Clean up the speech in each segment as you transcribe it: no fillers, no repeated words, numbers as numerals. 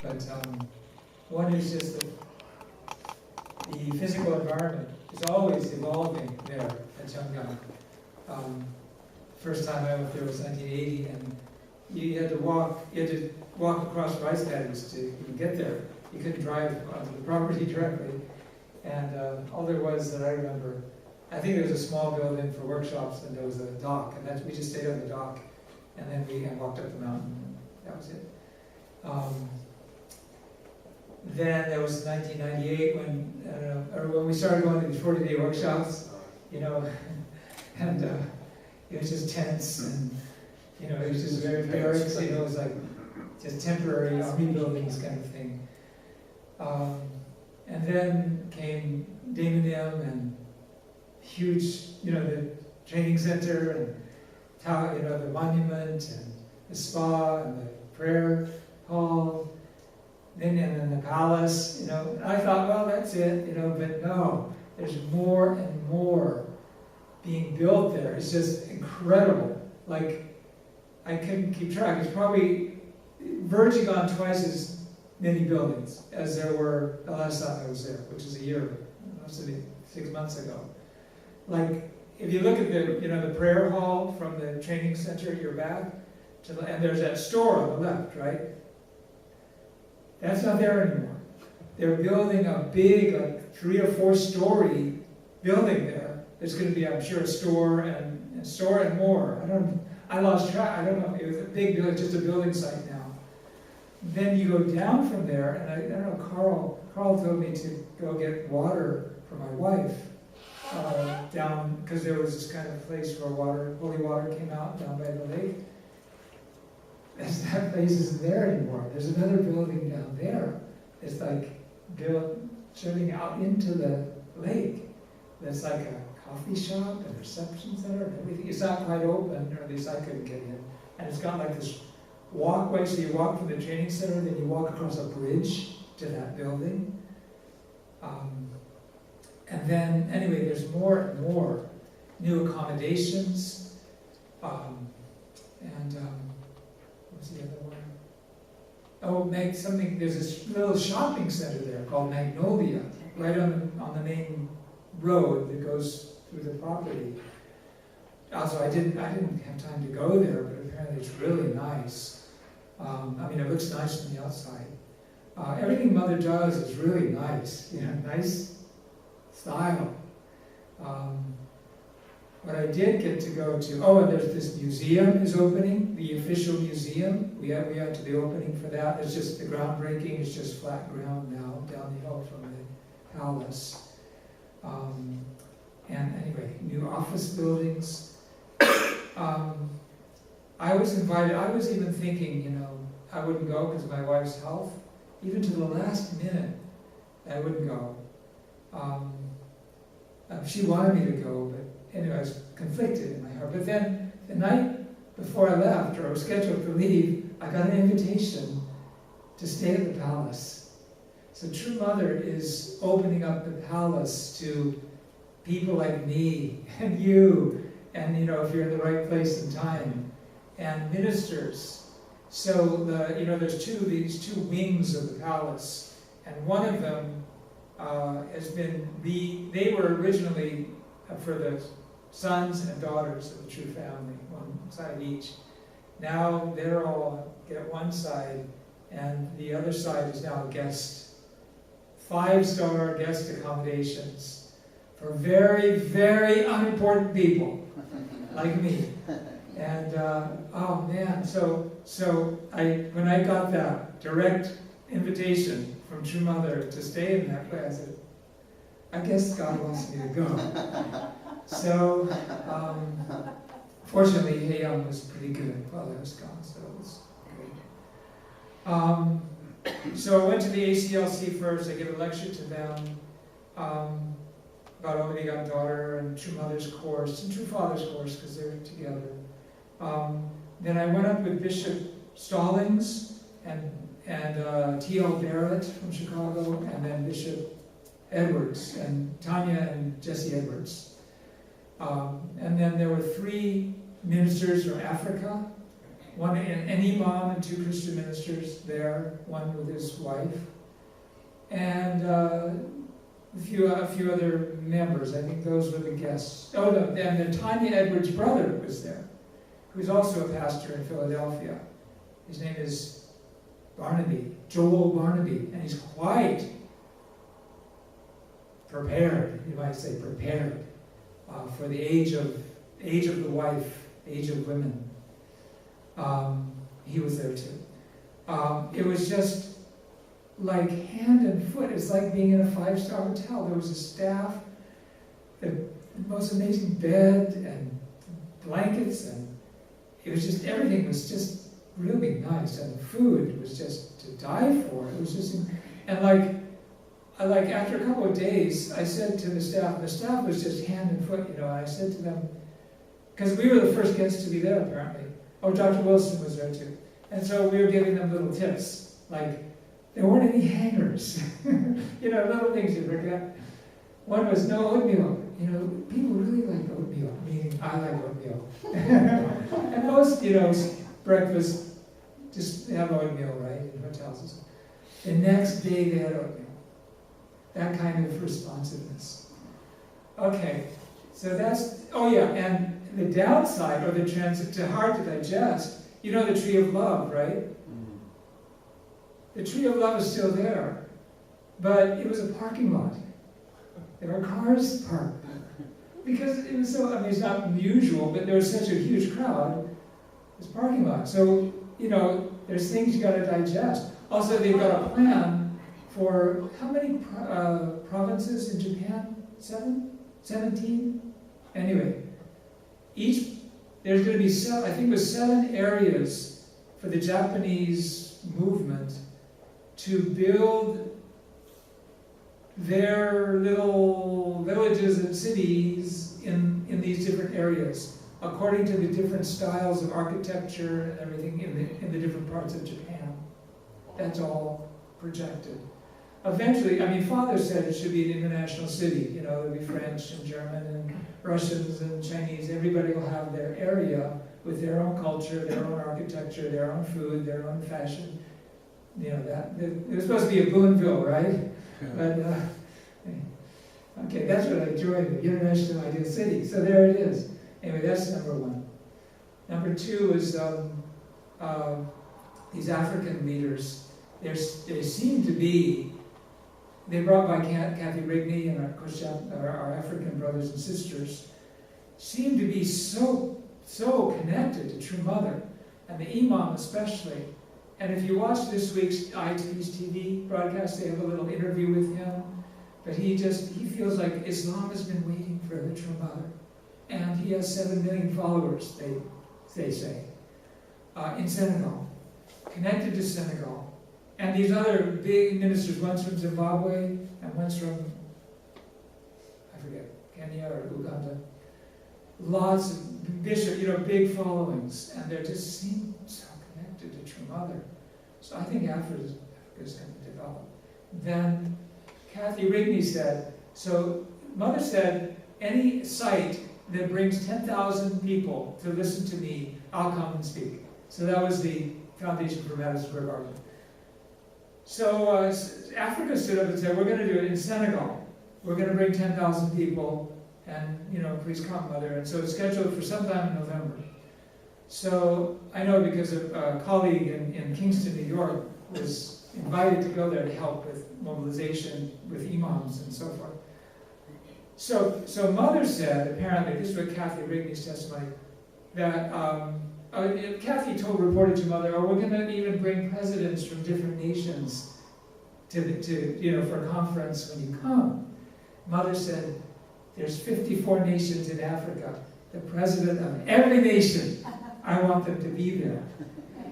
But one is just that the physical environment is always evolving there at Seong Hwa. First time I went there was 1980, and you had to walk across rice paddies to even get there. You couldn't drive onto the property directly. And all there was that I remember, I think there was a small building for workshops, and there was a dock, and we just stayed on the dock, and then we walked up the mountain, and that was it. Then there was 1998 when we started going to these 40-day workshops, and it was just tense, and it was just very barracks, it was like just temporary army buildings kind of thing. And then came Daemonim and huge, the training center and the monument and the spa and the prayer hall, and then the palace. I thought, well, that's it, but no, there's more and more being built there. It's just incredible. Like, I couldn't keep track. It's probably verging on twice as many buildings as there were the last time I was there, which is a year, must have been 6 months ago. Like, if you look at the prayer hall from the training center at your back, and there's that store on the left, right? That's not there anymore. They're building a big, like 3 or 4 story building there. There's going to be, I'm sure, a store and more. I lost track. I don't know. It was a big building, just a building site now. Then you go down from there, and I don't know, Carl told me to go get water for my wife down, because there was this kind of place where holy water came out down by the lake. That place isn't there anymore. There's another building down there. It's like built, shooting out into the lake. There's like a coffee shop and reception center and everything. It's not quite open, or at least I couldn't get in. And it's got like this walkway, so you walk from the training center, then you walk across a bridge to that building. And then, anyway, there's more and more new accommodations. What's the other one? Oh, there's this little shopping center there called Magnolia, right on the main road that goes through the property. Also, I didn't have time to go there, but apparently it's really nice. It looks nice from the outside. Everything Mother does is really nice, nice style. What I did get to go to, and there's this museum is opening, the official museum. We went to the opening for that. It's just the groundbreaking. It's just flat ground now, down the hill from the palace. And anyway, new office buildings. I was invited. I was even thinking, I wouldn't go because of my wife's health. Even to the last minute, I wouldn't go. She wanted me to go, but anyway, I was conflicted in my heart. But then, the night before I left, or I was scheduled to leave, I got an invitation to stay at the palace. So True Mother is opening up the palace to people like me and you, and if you're in the right place and time, and ministers. So there's these two wings of the palace, and one of them has been they were originally for the sons and daughters of the True family, one side each. Now they're all at one side, and the other side is now guest, 5-star guest accommodations for very, very unimportant people like me. And oh man, so when I got that direct invitation from True Mother to stay in that place, I said, I guess God wants me to go. So, fortunately, Haeyoung was pretty good while I was gone, so it was great. So I went to the ACLC first. I gave a lecture to them about Only Begotten Daughter and True Mother's course and True Father's course, because they're together. Then I went up with Bishop Stallings and T.L. Barrett from Chicago, and then Bishop Edwards, and Tanya and Jesse Edwards. And then there were 3 ministers from Africa, an imam and 2 Christian ministers there, one with his wife, and a few other members. I think those were the guests. Oh, no, and then Tanya Edwards' brother was there, who's also a pastor in Philadelphia. His name is Barnaby, Joel Barnaby, and he's quite prepared, you might say prepared, for the age of the wife, age of women. He was there too. It was just like hand and foot. It's like being in a 5-star hotel. There was a staff, the most amazing bed and blankets, and it was just, everything was just really nice, and the food was just to die for. It was just, and like after a couple of days, I said to the staff was just hand and foot, and I said to them, because we were the first guests to be there apparently. Oh, Dr. Wilson was there too. And so we were giving them little tips, like there weren't any hangers, little things you forget. One was no oatmeal. People really like oatmeal, meaning I like oatmeal. And most, breakfast, just have oatmeal, right, in hotels. The next day they had oatmeal. That kind of responsiveness. Okay, so that's, and the downside, or the transit to hard to digest, the tree of love, right? The tree of love is still there, but it was a parking lot. There were cars parked. Because it was so, it's not unusual, but there was such a huge crowd, this parking lot. So, there's things you got to digest. Also, they've got a plan for how many provinces in Japan? 17? Anyway, there's going to be 7 areas for the Japanese movement to build their little villages and cities in these different areas, according to the different styles of architecture and everything in the different parts of Japan. That's all projected. Eventually, Father said it should be an international city. There'll be French and German and Russians and Chinese. Everybody will have their area with their own culture, their own architecture, their own food, their own fashion. It was supposed to be a Boonville, right? But, okay, that's what I joined, the International Ideal City. So there it is. Anyway, that's number 1. Number 2 is these African leaders. They seem to be, they're brought by Kathy Rigney and our African brothers and sisters, seem to be so connected to True Mother, and the Imam especially. And if you watch this week's IT's TV broadcast, they have a little interview with him. But he feels like Islam has been waiting for the True Mother. And he has 7 million followers, they say, in Senegal, connected to Senegal. And these other big ministers, one's from Zimbabwe, and one's from, I forget, Kenya or Uganda. Lots of bishops, big followings, and they just seem so connected to True Mother. So I think Africa is going to develop. Then Kathy Rigney said, so Mother said, any site that brings 10,000 people to listen to me, I'll come and speak. So that was the Foundation for Madisonburg Argument. So Africa stood up and said, we're going to do it in Senegal. We're going to bring 10,000 people, and please come, Mother. And so it's scheduled for sometime in November. So I know because a colleague in Kingston, New York, was invited to go there to help with mobilization with imams and so forth. So Mother said, apparently, this is what Kathy Rigney's testimony, that Kathy reported to Mother, we're going to even bring presidents from different nations for a conference when you come. Mother said, there's 54 nations in Africa. The president of every nation, I want them to be there.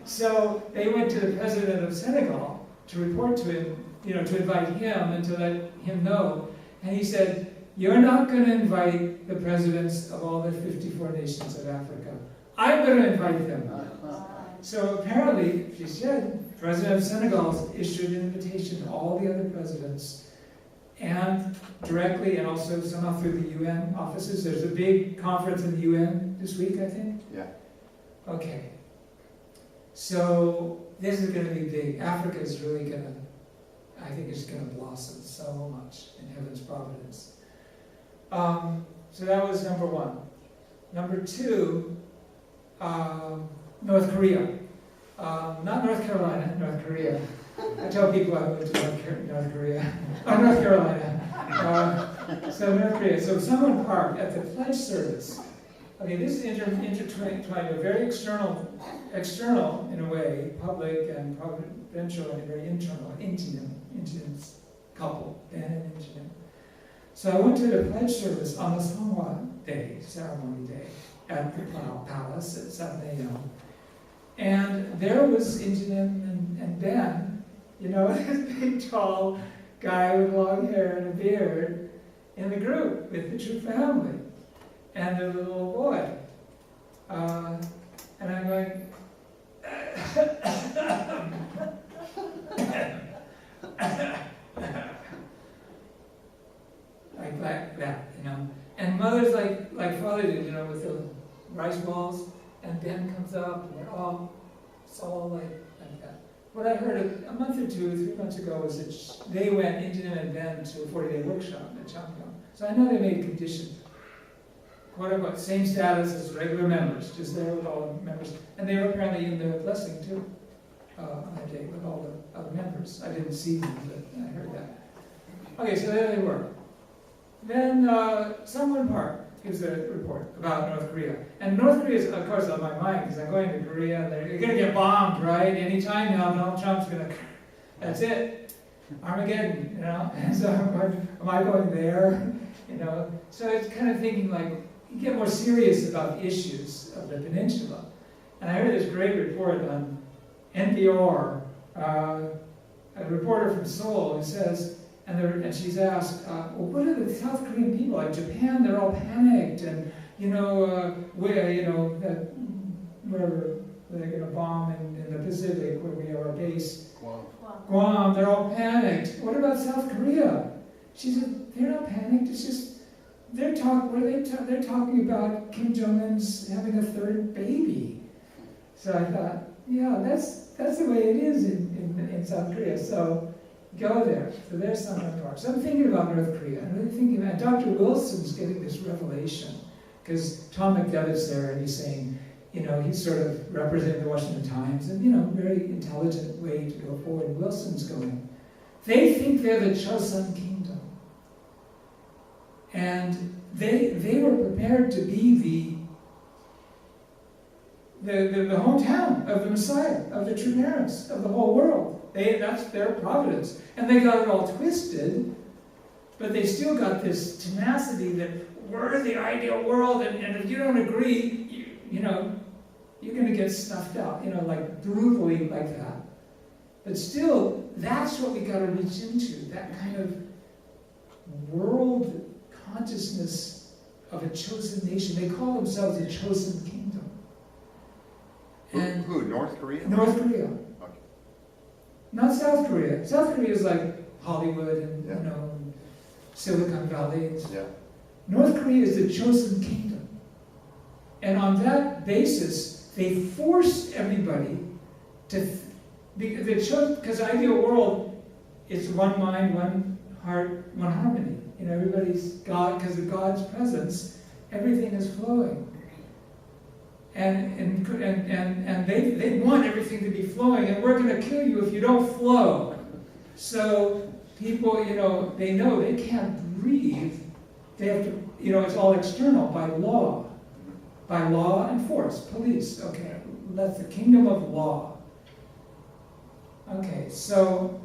So they went to the president of Senegal to report to him, to invite him and to let him know. And he said, you're not going to invite the presidents of all the 54 nations of Africa. I'm going to invite them. So apparently, she said, President of Senegal issued an invitation to all the other presidents, and directly and also somehow through the UN offices. There's a big conference in the UN this week, I think? Yeah. Okay. So this is going to be big. Africa is really going to, I think it's going to blossom so much in heaven's providence. So that was number one. Number two, North Korea. Not North Carolina, North Korea. I tell people I went to North Korea. North Carolina. So North Korea. So Seong Hwa at the pledge service. Okay, this is intertwined, very external in a way, public and providential, and very internal, intimate couple, Ben and intimate. So I went to the pledge service on the Seong Hwa day, ceremony day, at the palace at 7 a.m. And there was Injin and Ben, this big tall guy with long hair and a beard in the group with the true family and the little boy. And I'm going, like that, And mother's like father did, with the rice balls, and Ben comes up, and it's all like that. What I heard a month or 3 months ago was that they went, Indian and Ben, to a 40-day workshop at Changpyeong. So I know they made conditions, quote unquote, same status as regular members, just there with all the members. And they were apparently in their blessing too, on that day with all the other members. I didn't see them, but I heard that. Okay, so there they were. Then Seong Hwa gives a report about North Korea. And North Korea is, of course, on my mind, because I'm going to Korea, and they're going to get bombed, right? Any time now, Donald Trump's going to, that's it. Armageddon, And so I'm going, am I going there? So it's kind of thinking like, you get more serious about the issues of the peninsula. And I heard this great report on NPR, a reporter from Seoul who says, and she's asked, well, what are the South Korean people like? Japan, they're all panicked, and wherever they're going to bomb in the Pacific, where we have our base, Guam, they're all panicked. What about South Korea? She said, they're not panicked. It's just they're talking about Kim Jong-un's having a third baby. So I thought, yeah, that's the way it is in South Korea. So go there. So there's Seong Hwa. So I'm thinking about North Korea. I'm really thinking about Dr. Wilson's getting this revelation, because Tom McDevitt's there and he's saying, he's sort of representing the Washington Times, and very intelligent way to go forward. And Wilson's going, they think they're the Chosun Kingdom, and they were prepared to be the hometown of the Messiah, of the true parents of the whole world. That's their providence. And they got it all twisted, but they still got this tenacity that we're the ideal world, and if you don't agree, you're going to get snuffed out, like brutally like that. But still, that's what we got to reach into, that kind of world consciousness of a chosen nation. They call themselves a chosen kingdom. And who? North Korea? North Korea. Okay. Not South Korea. South Korea is like Hollywood and Silicon Valley. Yeah. North Korea is the chosen kingdom. And on that basis, they forced everybody to, because the ideal world is one mind, one heart, one harmony. Everybody's God, because of God's presence, everything is flowing. And they want everything to be flowing, and we're going to kill you if you don't flow. So people, they know they can't breathe. They have to, it's all external by law and force, police. Okay, that's the kingdom of law. Okay, so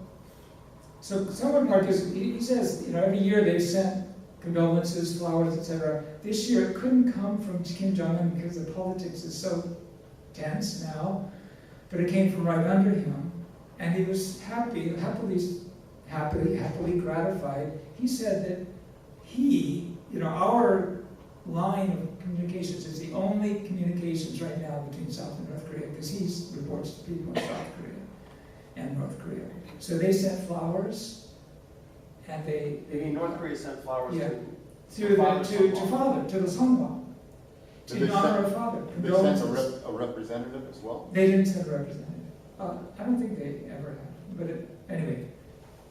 Seong Hwa, he says, every year they've sent condolences, flowers, etc. This year it couldn't come from Kim Jong-un because the politics is so tense now, but it came from right under him, and he was happily gratified. He said that our line of communications is the only communications right now between South and North Korea, because he reports to people in South Korea and North Korea. So they sent flowers, and You mean North Korea sent flowers to father, the Seong Hwa. in honor of Father. Did they send a representative as well? They didn't send a representative. I don't think they ever have. But anyway,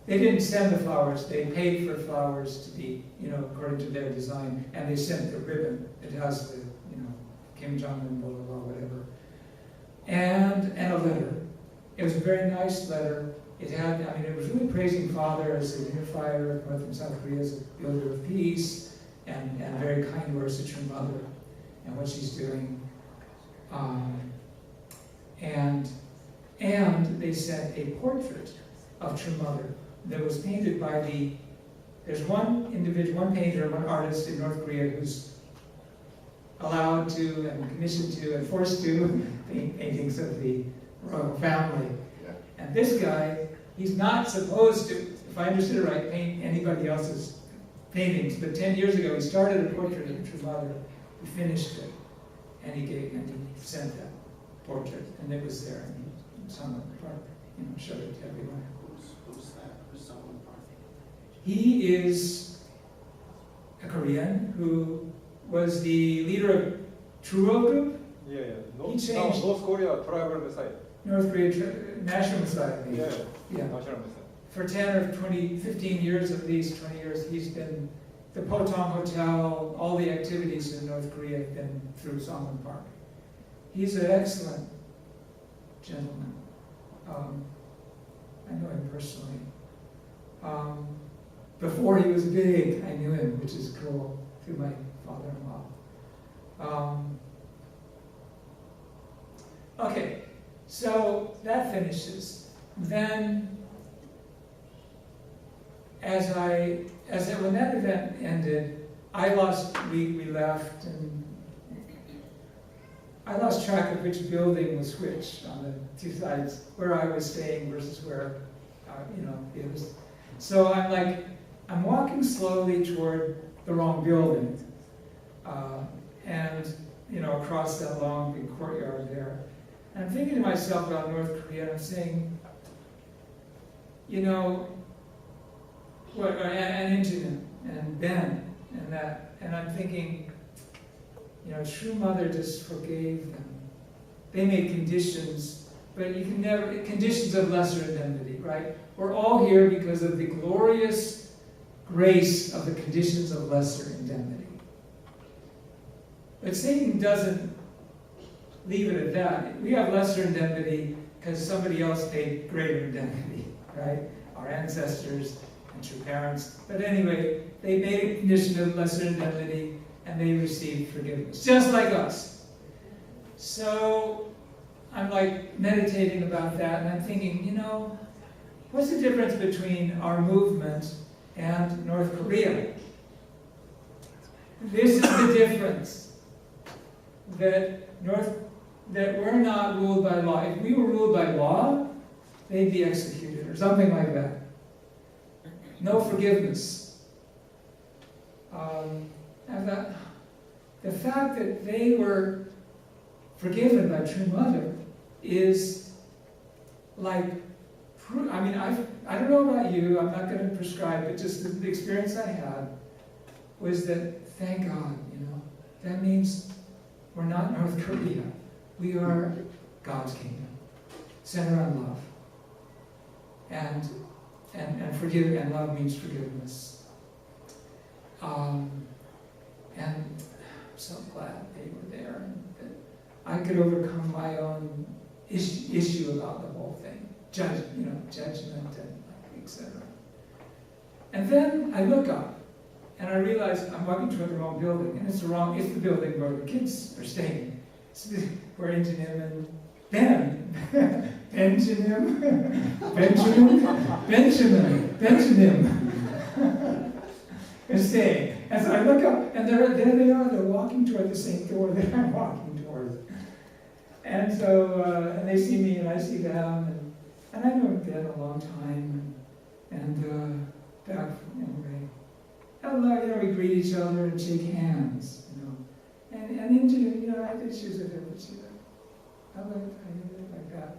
they didn't send the flowers. They paid for flowers to be, according to their design, and they sent the ribbon. It has the, Kim Jong-un, blah, blah, blah, whatever. And a letter. It was a very nice letter. It had, it was really praising Father as a unifier of North and South Korea, as a builder of peace, and very kind words to True Mother and what she's doing. And they sent a portrait of True Mother that was painted by there's one individual, one painter, one artist in North Korea who's allowed to and commissioned to and forced to paint paintings of the royal family. Yeah. And this guy, he's not supposed to, if I understood it right, paint anybody else's paintings. But 10 years ago, he started a portrait of True Mother. He finished it, and he sent that portrait, and it was there. And he Seong Hwa, showed it to everyone. Who's that? Who's Seong Hwa? He is a Korean who was the leader of True Group. Yeah. He changed- North Korea Tribal Messiah. North Korea National Messiah. Yeah. Yeah. National Messiah. For 10 or 20, 15 years at least, 20 years, he's been the Potong Hotel, all the activities in North Korea have been through Songwon Park. He's an excellent gentleman. I know him personally. Before he was big, I knew him, which is cool, through my father-in-law. Okay, so that finishes. Then, when that event ended, we left, and I lost track of which building was which on the two sides, where I was staying versus where, it was. So I'm walking slowly toward the wrong building, and, across that long big courtyard there. And I'm thinking to myself about North Korea, and I'm saying, and Injun and Ben and that, and I'm thinking, True Mother just forgave them. They made conditions, but you can never, conditions of lesser indemnity, right? We're all here because of the glorious grace of the conditions of lesser indemnity. But Satan doesn't leave it at that. We have lesser indemnity because somebody else paid greater indemnity, right? Our ancestors and true parents. But anyway, they made a condition of lesser indemnity and they received forgiveness, just like us. So I'm meditating about that, and I'm thinking, what's the difference between our movement and North Korea? This is the difference, that we're not ruled by law. If we were ruled by law, they'd be executed or something like that. No forgiveness. And the fact that they were forgiven by True Mother is I don't know about you, I'm not going to prescribe, but just the experience I had was that, thank God, that means we're not North Korea. We are God's kingdom, centered on love. And forgive, and love means forgiveness. And I'm so glad they were there, and that I could overcome my own issue about the whole thing, judgment, and etc. And then I look up, and I realize I'm walking toward the wrong building, and it's the building where the kids are staying. It's where Benjamin and Benjamin is staying. And so I look up, and there they are. They're walking toward the same door that I'm walking toward. And so, and they see me, and I see them, and I know Ben a long time, and back anyway. Hello, we greet each other and shake hands, And I had issues with him, but she like that.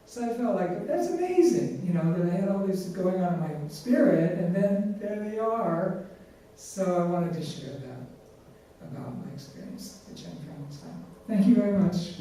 So I felt like, that's amazing, that I had all this going on in my spirit, and then there they are. So I wanted to share that. about my experience at Chen Frang's time. Thank you very much.